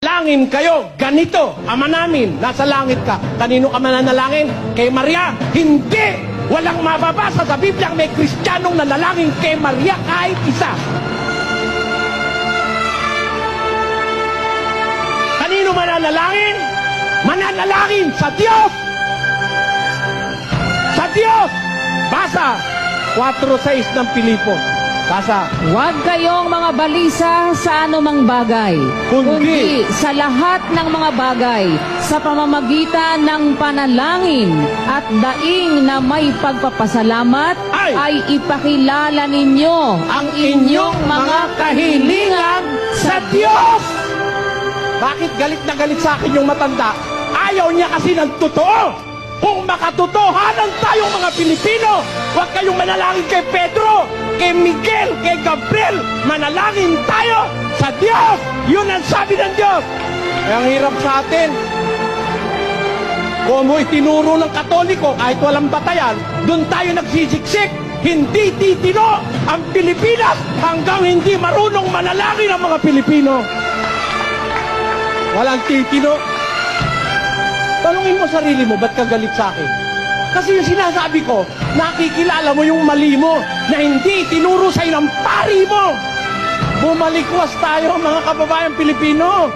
Langin kayo, ganito, Ama namin, nasa langit ka. Kanino ka mananalangin? Kay Maria? Hindi! Walang mababasa sa Biblia may Kristiyanong nanalangin kay Maria kahit isa. Kanino mananalangin? Mananalangin sa Diyos! Sa Diyos! Basa, 4:6 ng Pilipo. Basa. Huwag kayong mga balisa sa anumang bagay, Kundi sa lahat ng mga bagay, sa pamamagitan ng panalangin at daing na may pagpapasalamat, ay ipakilala ninyo ang inyong mga kahilingan sa Diyos! Bakit galit na galit sa akin yung matanda? Ayaw niya kasi ng totoo! Kung makatotohanan tayong mga Pilipino, huwag kayong manalangin kay Pedro, kay Miguel, kay Gabriel. Manalangin tayo sa Diyos. Yun ang sabi ng Diyos. Ang hirap sa atin. Kung mo itinuro ng Katoliko, kahit walang batayan, doon tayo nagsisiksik. Hindi titino ang Pilipinas hanggang hindi marunong manalangin ang mga Pilipino. Walang titino. Tanungin mo sarili mo, ba't ka galit sa akin? Kasi yung sinasabi ko, nakikilala mo yung mali mo na hindi tinuro sa'yo ng pari mo. Bumalikwas tayo mga kababayang Pilipino.